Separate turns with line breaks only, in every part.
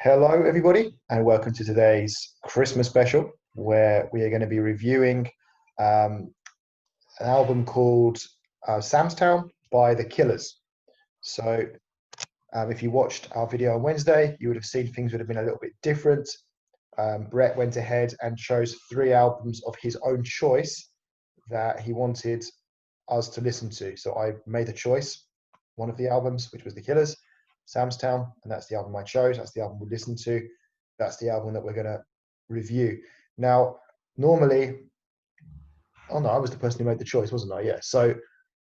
Hello, everybody, and welcome to today's Christmas special, where we are going to be reviewing um, an album called Sam's Town by the Killers. So, if you watched our video on Wednesday, you would have seen things would have been a little bit different. Brett went ahead and chose three albums of his own choice that he wanted us to listen to. So, I made a choice, one of the albums, which was the Killers. Sam's Town, and that's the album I chose. That's the album we listened to. That's the album that we're going to review. Now, normally, oh no, I was the person who made the choice, wasn't I? Yeah. So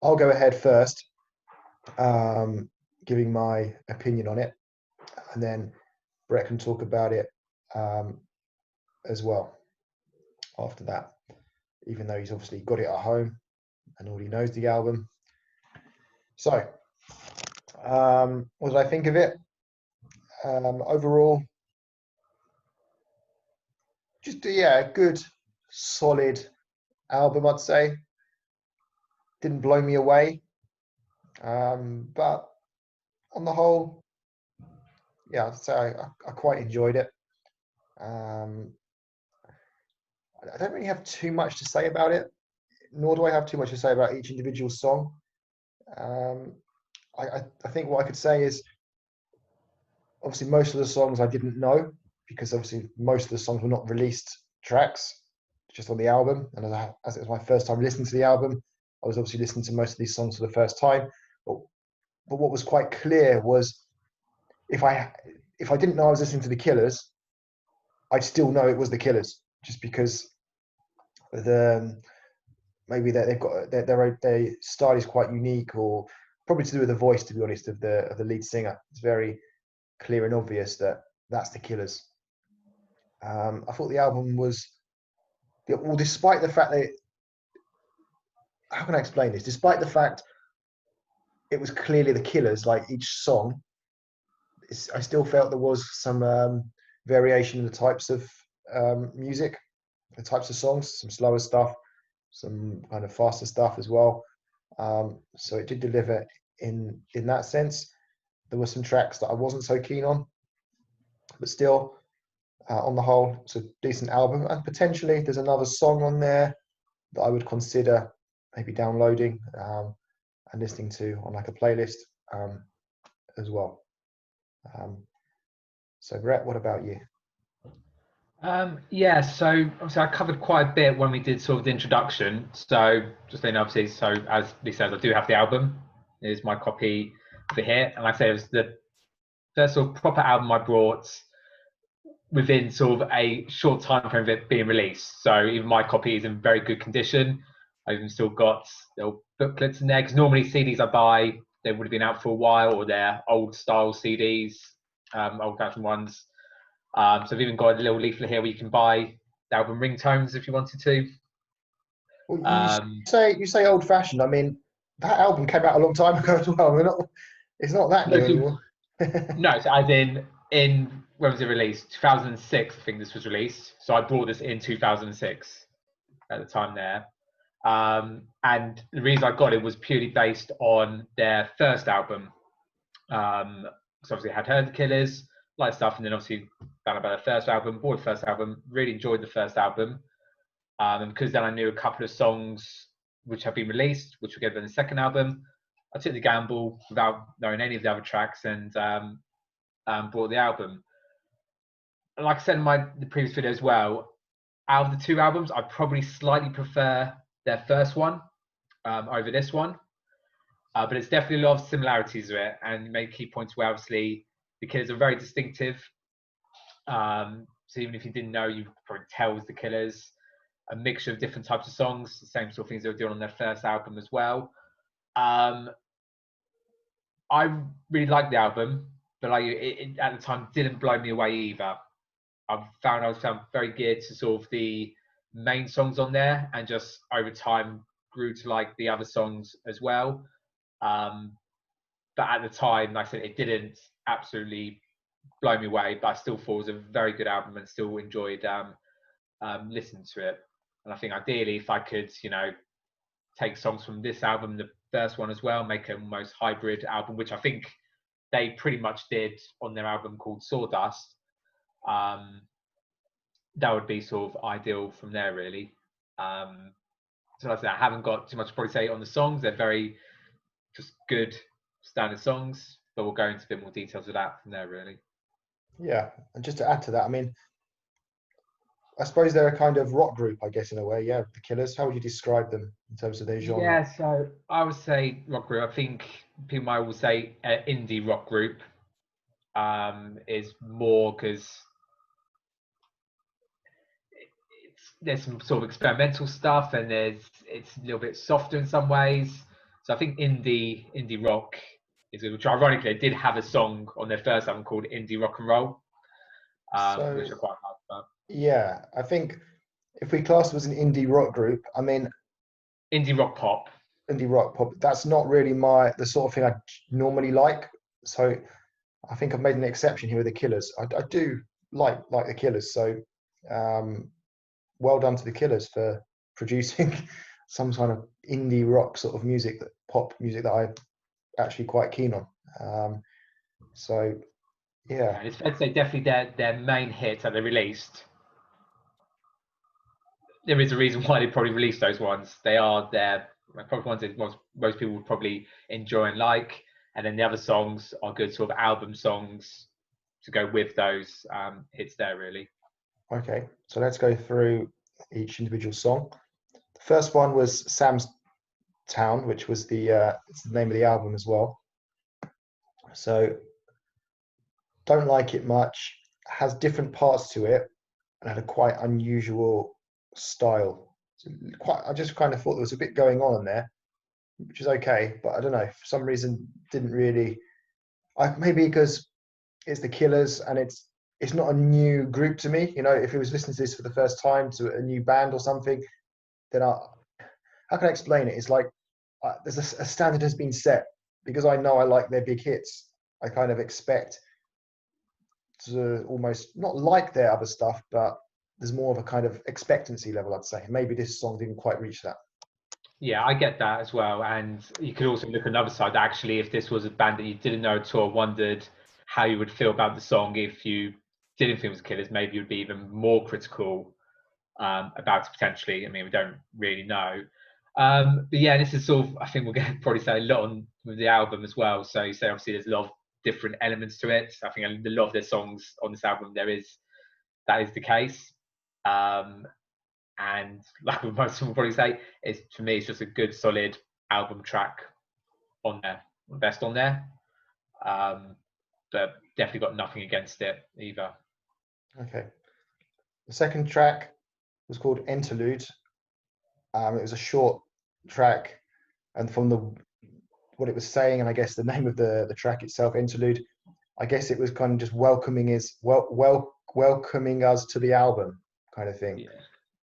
I'll go ahead first, giving my opinion on it, and then Brett can talk about it um, as well after that, even though he's obviously got it at home and already knows the album. So, what did I think of it? Overall, just yeah, good, solid album, I'd say. Didn't blow me away, but on the whole, yeah, I'd say I quite enjoyed it. Um, I don't really have too much to say about it, nor do I have too much to say about each individual song. Um, I think what I could say is obviously most of the songs I didn't know because obviously most of the songs were not released tracks, just on the album. And as it was my first time listening to the album, I was obviously listening to most of these songs for the first time. But but what was quite clear was if I if I didn't know I was listening to the Killers, I'd still know it was the Killers, just because the maybe they've got their style is quite unique, or probably to do with the voice, to be honest, of the lead singer. It's very clear and obvious that that's the Killers. I thought the album was well, despite the fact that how can I explain this? Despite the fact it was clearly the Killers, like each song, I still felt there was some variation in the types of music, the types of songs, some slower stuff, some kind of faster stuff as well. So it did deliver in that sense. There were some tracks that I wasn't so keen on, but still, on the whole, it's a decent album. And potentially, there's another song on there that I would consider maybe downloading and listening to on like a playlist um, as well. Um, so, Brett, what about you?
Yeah, so obviously I covered quite a bit when we did sort of the introduction. So just then, obviously, so as Lee says, I do have the album. Here's my copy for here, and like I say, it was the first sort of proper album I brought within sort of a short time frame of it being released. So even my copy is in very good condition. I've even still got little booklets in there because normally CDs I buy they would have been out for a while, or they're old style CDs, old fashioned ones. So I've even got a little leaflet here where you can buy the album ringtones if you wanted to.
Well,
Um,
you say old fashioned. I mean, that album came out a long time ago as well. It's not that
no,
new
so,
anymore.
no, so as in when was it released? 2006, I think this was released. So I bought this in 2006 at the time there. And the reason I got it was purely based on their first album. So obviously I had heard the Killers, like stuff, and then obviously found about their first album, bought the first album, really enjoyed the first album. And because then I knew a couple of songs which have been released, which will get in the second album, I took the gamble without knowing any of the other tracks and bought the album. And like I said in the previous video as well, out of the two albums, I probably slightly prefer their first one over this one. But it's definitely a lot of similarities to it, and you make key points where obviously the Killers are very distinctive. So even if you didn't know, you could probably tell it was the Killers. A mixture of different types of songs, the same sort of things they were doing on their first album as well. I really liked the album, but like it at the time didn't blow me away either. I was found very geared to sort of the main songs on there, and just over time grew to like the other songs as well. Um, but at the time, like I said, it didn't absolutely blow me away, but I still thought it was a very good album and still enjoyed listening to it. And I think ideally, if I could, take songs from this album, the first one as well, make a almost hybrid album, which I think they pretty much did on their album called Sawdust. that would be sort of ideal from there, really. So like I said, I haven't got too much to probably say on the songs. They're very just good standard songs, but we'll go into a bit more details of that from there, really.
Yeah, and just to add to that, I mean, I suppose they're a kind of rock group, I guess, in a way. Yeah, the Killers. How would you describe them in terms of their genre?
Yeah, so I would say rock group. I think people might will say indie rock group is more because there's some sort of experimental stuff and it's a little bit softer in some ways. So I think indie rock is good, which ironically they did have a song on their first album called Indie Rock and Roll,
So
which I quite like. But
yeah, I think if we class them as an indie rock group, I mean,
indie rock pop.
indie rock pop, that's not really the sort of thing I normally like. So I think I've made an exception here with the Killers. I do like the Killers. So um, well done to the Killers for producing some kind of indie rock sort of music, that pop music that I'm actually quite keen on. So yeah,
And it's fair to say definitely their main hits that they released. There is a reason why they probably released those ones. They are their probably ones that most people would probably enjoy and like. And then the other songs are good sort of album songs to go with those hits there, really.
okay. So let's go through each individual song. The first one was Sam's Town, which was it's the name of the album as well. So don't like it much. Has different parts to it and had a quite unusual style. So I just kind of thought there was a bit going on in there, which is okay, but I don't know. For some reason, didn't really. Maybe because it's the Killers and it's not a new group to me. You know, if it was listening to this for the first time to a new band or something, then how can I explain it? It's like there's a standard has been set because I know I like their big hits. I kind of expect to almost not like their other stuff, but there's more of a kind of expectancy level, I'd say. Maybe this song didn't quite reach that.
Yeah, I get that as well. And you could also look on the other side. Actually, if this was a band that you didn't know at all, wondered how you would feel about the song if you didn't think it was Killers, maybe you'd be even more critical about it potentially. I mean, we don't really know. But yeah, this is sort of, I think we're going to probably say a lot on with the album as well. So you say obviously there's a lot of different elements to it. I think a lot of their songs on this album, that is the case. And like most people probably say, it's for me, it's just a good solid album track on there, best on there. But definitely got nothing against it either.
Okay. The second track was called Interlude. It was a short track, and from what it was saying, and I guess the name of the track itself, Interlude, I guess it was kind of just welcoming us to the album kind of thing.
Yeah.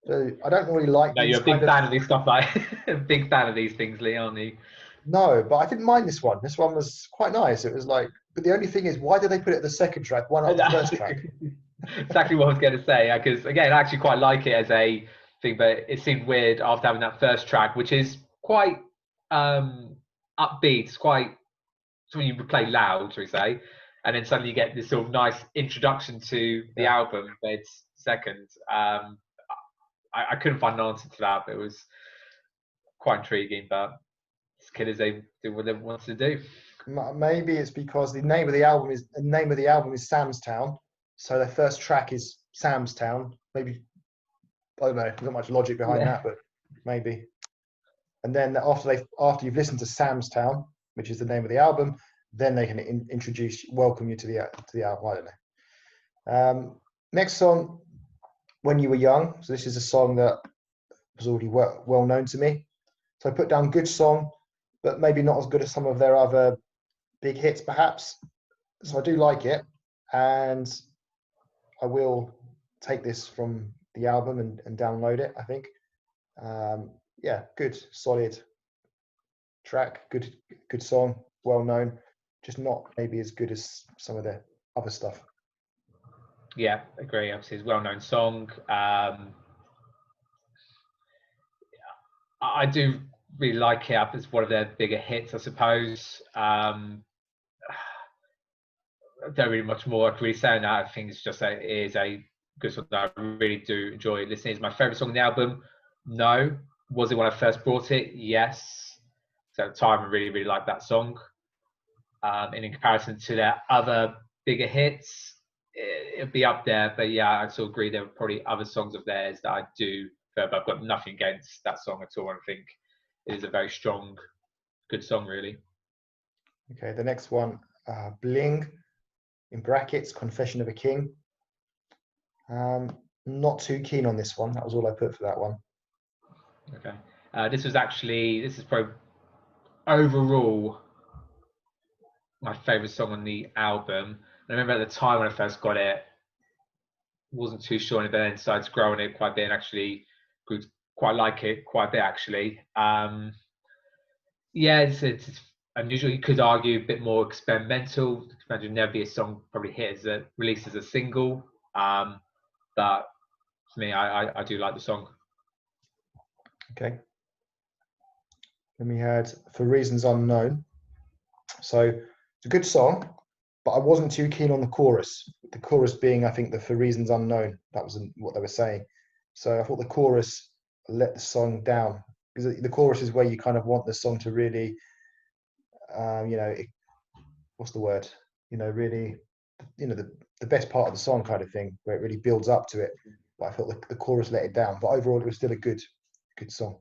So I don't really like
No,
these
you're a
kind
big
of.
fan of these stuff, like a big fan of these things, Lee, aren't you?
No, but I didn't mind this one. This one was quite nice. It was like, but the only thing is, why did they put it at the second track? Why not the first track?
Exactly what I was going to say. Because again, I actually quite like it as a thing, but it seemed weird after having that first track, which is quite upbeat. It's quite when you play loud, shall we say, and then suddenly you get this sort of nice introduction to the
Yeah.
album. But it's second. I couldn't find an answer to that, but it was quite intriguing. But Killers, they do what they want to do.
Maybe it's because the name of the album is Sam's Town, so their first track is Sam's Town. Maybe I don't know. There's not much logic behind
Yeah.
that, but maybe. And then after you've listened to Sam's Town, which is the name of the album, then they can welcome you to the album. I don't know. Next song, When You Were Young. So this is a song that was already well known to me. So I put down good song, but maybe not as good as some of their other big hits, perhaps. So I do like it, and I will take this from the album and download it. I think, yeah, good, solid track, good song, well known, just not maybe as good as some of the other stuff.
Yeah, agree. Obviously, it's a well-known song. I do really like it. It's one of their bigger hits, I suppose. don't really much more I can really say on that. I think it's just it is a good song that I really do enjoy listening. It's my favourite song on the album. No. Was it when I first brought it? Yes. So at the time, I really, really liked that song. And in comparison to their other bigger hits, it'd be up there. But yeah, I still agree there are probably other songs of theirs that I do, but I've got nothing against that song at all. I think it is a very strong, good song, really.
Okay, the next one, Bling, in brackets, Confession of a King. Not too keen on this one. That was all I put for that one.
Okay. This is probably overall my favourite song on the album. I remember at the time when I first got it, wasn't too sure, and then decided to grow on it quite a bit and actually grew to quite like it quite a bit, actually. Yeah, it's unusual. You could argue a bit more experimental. Imagine never be a song probably hit as a released as a single. But for me, I do like the song.
Okay. Then we had For Reasons Unknown. So it's a good song, but I wasn't too keen on the chorus. The chorus being, I think, the For Reasons Unknown. That was what they were saying. So I thought the chorus let the song down, because the chorus is where you kind of want the song to really, what's the word? Really, the best part of the song kind of thing, where it really builds up to it. But I thought the chorus let it down. But overall, it was still a good song.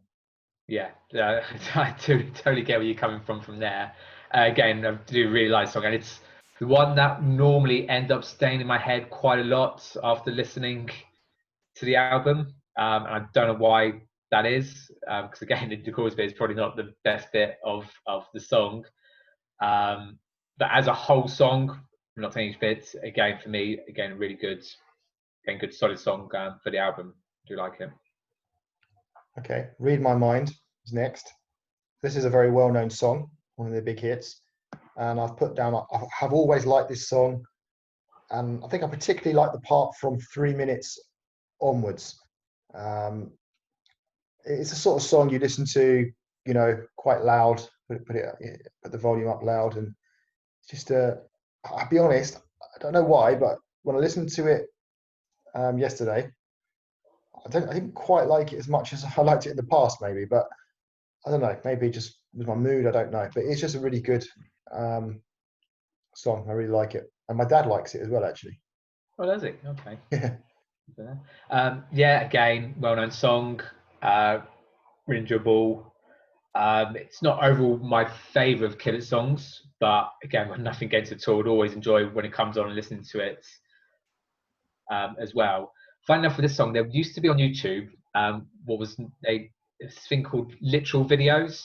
Yeah, I totally get where you're coming from there. Again, I do really like the song, and it's the one that normally end up staying in my head quite a lot after listening to the album. And I don't know why that is, because again, the chorus bit is probably not the best bit of the song. But as a whole song, I'm not saying each bit. Again, for me, again, really good, good solid song for the album. I do like it.
Okay, Read My Mind is next. This is a very well-known song, one of their big hits. And I've put down, I have always liked this song. And I think I particularly like the part from 3 minutes onwards. It's a sort of song you listen to, quite loud, put the volume up loud. And it's just, I'll be honest, I don't know why, but when I listened to it yesterday, I didn't quite like it as much as I liked it in the past, maybe, but I don't know, maybe just with my mood, I don't know. But it's just a really good song. I really like it. And my dad likes it as well, actually.
Oh, does it? Okay.
Yeah.
Yeah, again, well-known song, really enjoyable. It's not overall my favourite of Kllers songs, but again, got nothing against it at all. I'd always enjoy when it comes on and listening to it as well. Funny enough, with this song, there used to be on YouTube what was a thing called literal videos,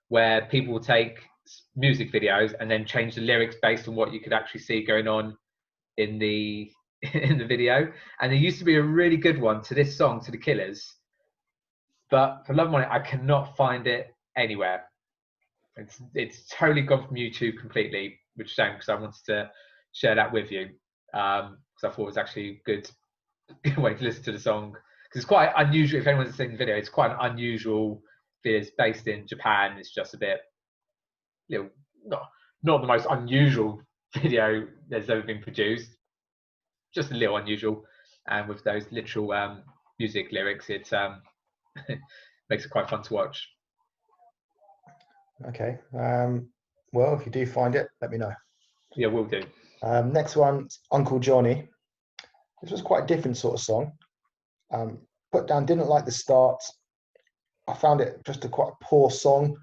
where people would take music videos and then change the lyrics based on what you could actually see going on in the in the video. And there used to be a really good one to this song, to the Kllers, but for love of money, I cannot find it anywhere. It's totally gone from YouTube completely, which is a shame because I wanted to share that with you because I thought it was actually a good way to listen to the song, because it's quite unusual. If anyone's seen the video, it's quite an unusual video. It's based in Japan. It's just a bit, not the most unusual video that's ever been produced, just a little unusual, and with those literal music lyrics, it makes it quite fun to watch.
Okay. Well, if you do find it, let me know.
Yeah, will do.
Next one, Uncle Johnny. This was quite a different sort of song. Put down, didn't like the start. I found it just a quite poor song.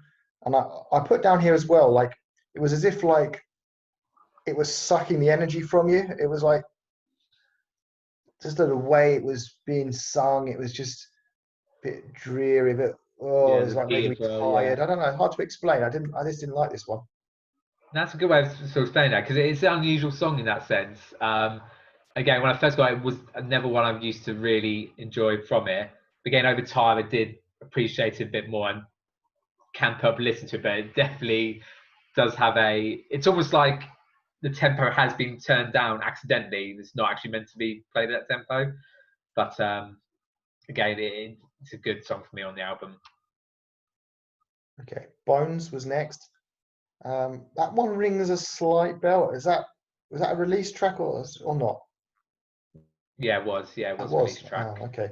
And I put down here as well, like, it was as if like it was sucking the energy from you. It was like, just the way it was being sung, it was just a bit dreary, but
Yeah,
it was like making me tired.
yeah.
I don't know, hard to explain. I just didn't like this one.
That's a good way of sort of explaining that, because it's an unusual song in that sense. Again, when I first got it, was never one I used to really enjoy from it. But again, over time, I did appreciate it a bit more and camp up, listen to it. But it definitely does have it's almost like the tempo has been turned down accidentally. It's not actually meant to be played at that tempo. But again, it's a good song for me on the album.
Okay, Bones was next. That one rings a slight bell. Is that Was that a release track or not?
Yeah, it was. Yeah, it
That
was a release
was.
track.
Okay.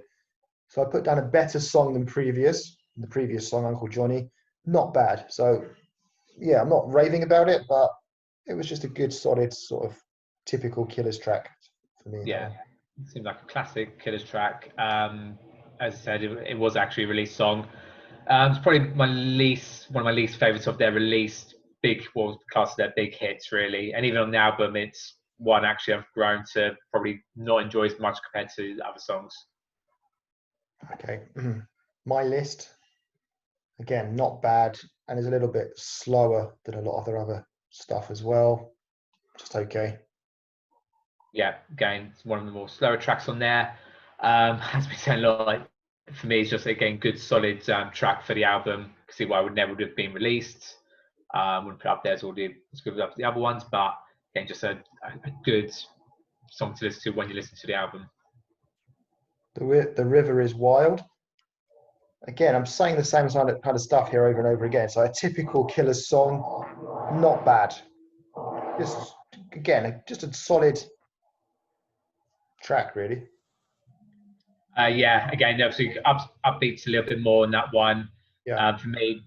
So I put down a better song than previous. The previous song, Uncle Johnny, not bad. So yeah, I'm not raving about it, but it was just a good, solid sort of typical Killers track for me. That
Yeah,
one.
it seemed like a classic Killers track. As I said, it was actually a release song. It's probably one of my least favorites of their released big, well, class of their big hits, really. And even on the album, it's one actually I've grown to probably not enjoy as much compared to the other songs.
Okay. My list, again, not bad, and is a little bit slower than a lot of their other stuff as well. Just okay.
Yeah, again, it's one of the more slower tracks on there. Has been saying a lot. Like, for me, it's just again good, solid track for the album. See why it would never would have been released. Wouldn't put up there as good as the other ones, but again, just a good song to listen to when you listen to the album.
The River is Wild. Again, I'm saying the same kind of stuff here over and over again. So a typical Killers song, not bad. Just again, just a solid track, really.
Yeah, again, obviously upbeats a little bit more on that one.
Yeah.
For me,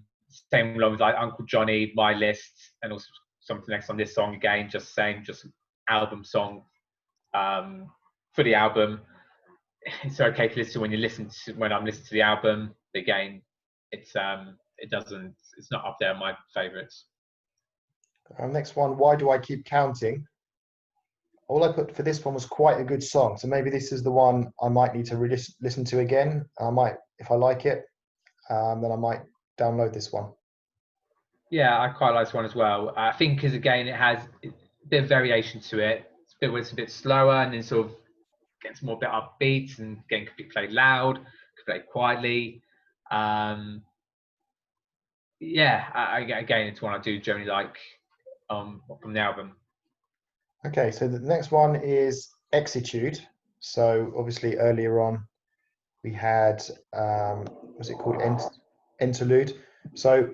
same along with like Uncle Johnny, my list, and also something next on this song again, just saying just album song for the album. It's okay to listen to when you listen to when I'm listening to the album. Again, it's it's not up there on my favourites.
Next one, Why Do I Keep Counting? All I put for this one was quite a good song. So maybe this is the one I might need to listen to again. I might, if I like it, then I might download this one.
Yeah, I quite like this one as well. I think because again, it has a bit of variation to it. It's a bit slower and then sort of gets more bit upbeat and again could be played loud, could be played quietly. Yeah, again, it's one I do generally like from the album.
Okay, so the next one is Exitude. So obviously earlier on we had, was it called Interlude? So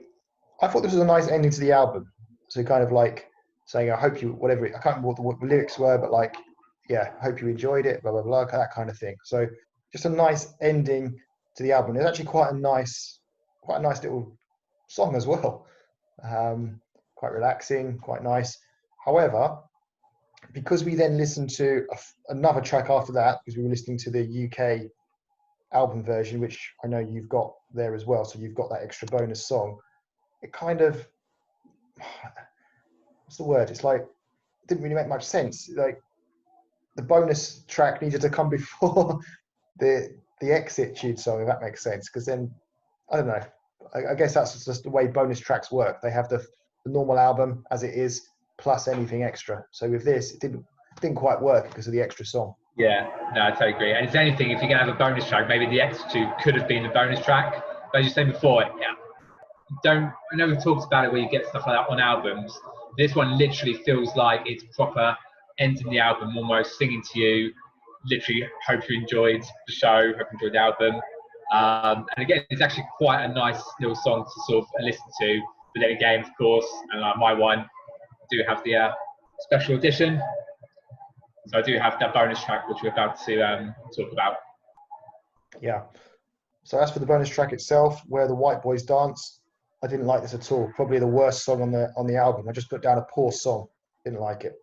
I thought this was a nice ending to the album. So kind of like saying, I hope you, whatever, I can't remember what the lyrics were, but like, yeah, I hope you enjoyed it, blah, blah, blah, that kind of thing. So just a nice ending to the album. It's actually quite a nice little song as well. Quite relaxing, quite nice. However, because we then listened to another track after that, because we were listening to the UK album version, which I know you've got there as well. So you've got that extra bonus song. It kind of, what's the word? It's like, it didn't really make much sense. Like the bonus track needed to come before the Exitude song, if that makes sense. Because then, I don't know. I guess that's just the way bonus tracks work. They have the normal album as it is, plus anything extra. So with this, it didn't quite work because of the extra song.
Yeah, no, I totally agree. And if anything, if you're gonna have a bonus track, maybe the Exitude could have been the bonus track. But as you said before, yeah, I know we've talked about it where you get stuff like that on albums. This one literally feels like it's proper ending the album, almost singing to you. Literally, hope you enjoyed the show, hope you enjoyed the album. And again, it's actually quite a nice little song to sort of listen to. But then again, of course, and my one do have the special edition. So I do have that bonus track, which we're about to talk about.
Yeah. So as for the bonus track itself, Where the White Boys Dance, I didn't like this at all. Probably the worst song on the album. I just put down a poor song. Didn't like it.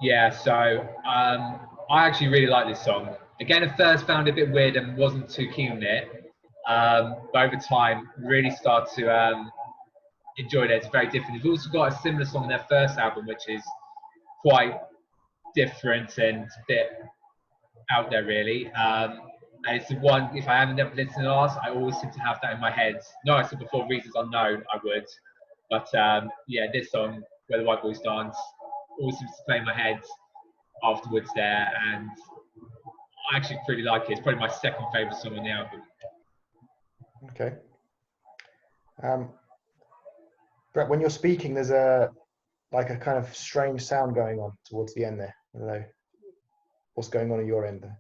Yeah, so I actually really like this song. Again, at first found it a bit weird and wasn't too keen on it. But over time, really started to enjoy it. It's very different. They've also got a similar song on their first album, which is quite different and a bit out there, really. And it's the one, if I haven't never listened to last, I always seem to have that in my head. No, I said before, Reasons Unknown, I would. But yeah, this song, Where the White Boys Dance, always seems to play in my head afterwards there. And I actually really like it. It's probably my second favourite song on the album.
Okay. Brett, when you're speaking, there's a kind of strange sound going on towards the end there. I don't know what's going on at your end there.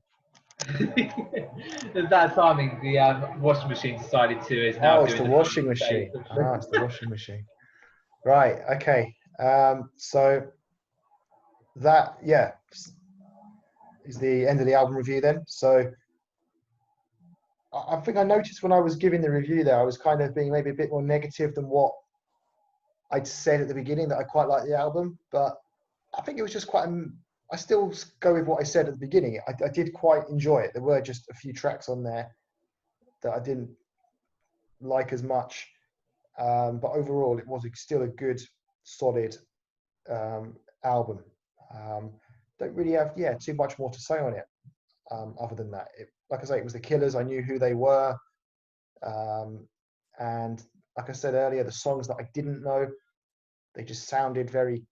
There's that timing. The washing machine decided to is now
Oh, it's
doing
the
the
washing machine. Ah, it's the washing machine. Right. Okay. So that, yeah, is the end of the album review then. So I think I noticed when I was giving the review there, I was kind of being maybe a bit more negative than what I'd said at the beginning, that I quite liked the album. But I think it was just quite, I still go with what I said at the beginning. I did quite enjoy it. There were just a few tracks on there that I didn't like as much. But overall, it was still a good, solid album. Um, don't really have, yeah, too much more to say on it. Other than that, like I say, it was the Killers. I knew who they were, and like I said earlier, the songs that I didn't know, they just sounded very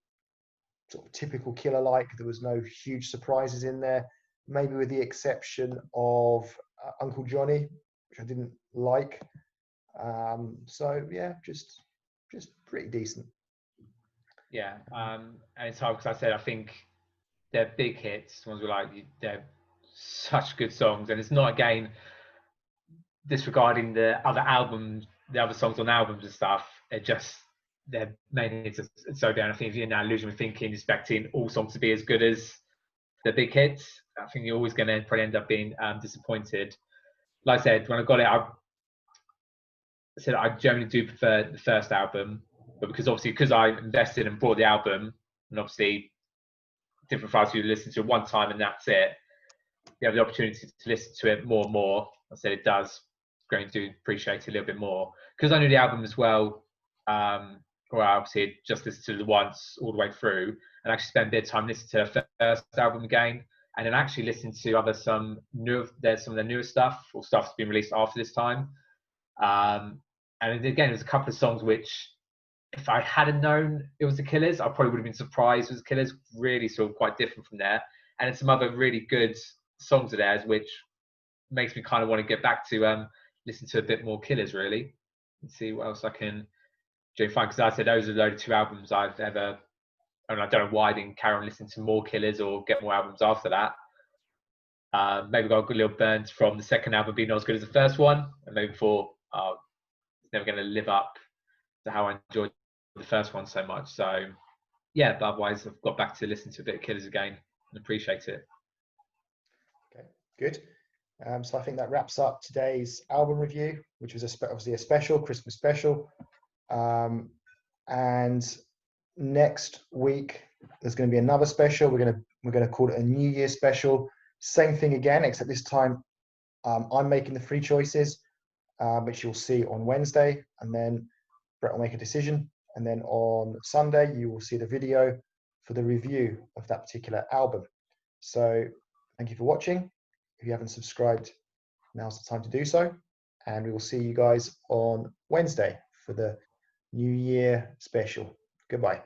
sort of typical Killer-like. There was no huge surprises in there, maybe with the exception of Uncle Johnny, which I didn't like. So yeah, just pretty decent.
Yeah, and it's hard because I said I think they're big hits. The ones were like they're such good songs, and it's not again disregarding the other albums, the other songs on albums and stuff. They're just they're main hits so down. I think if you're now losing thinking, expecting all songs to be as good as the big hits, I think you're always going to probably end up being disappointed. Like I said, when I got it, I said I generally do prefer the first album, but because I invested and bought the album, and obviously different files you listen to one time and that's it. You have the opportunity to listen to it more and more. I said it does going to appreciate it a little bit more because I knew the album as well. Or I obviously just listened to it once all the way through, and actually spent a bit of time listening to the first album again, and then actually listening to some of the newer stuff or stuff that's been released after this time. And again, there's a couple of songs which, if I hadn't known it was the Killers, I probably would have been surprised it was the Killers. Really, sort of quite different from there. And then some other really good songs of theirs, which makes me kind of want to get back to listen to a bit more Killers, really, and see what else I can find. Because I said those are the only two albums I've ever, and I don't know why I didn't carry on listening to more Killers or get more albums after that. Maybe got a good little burns from the second album being not as good as the first one, and maybe thought, oh, it's never going to live up to how I enjoyed the first one so much. So yeah, but otherwise I've got back to listen to a bit of Killers again and appreciate it.
Okay, good. So I think that wraps up today's album review, which was obviously a special Christmas special. And next week there's going to be another special. We're going to call it a New Year special. Same thing again, except this time I'm making the three choices, which you'll see on Wednesday, and then Brett will make a decision. And then on Sunday, you will see the video for the review of that particular album. So thank you for watching. If you haven't subscribed, now's the time to do so. And we will see you guys on Wednesday for the New Year special. Goodbye.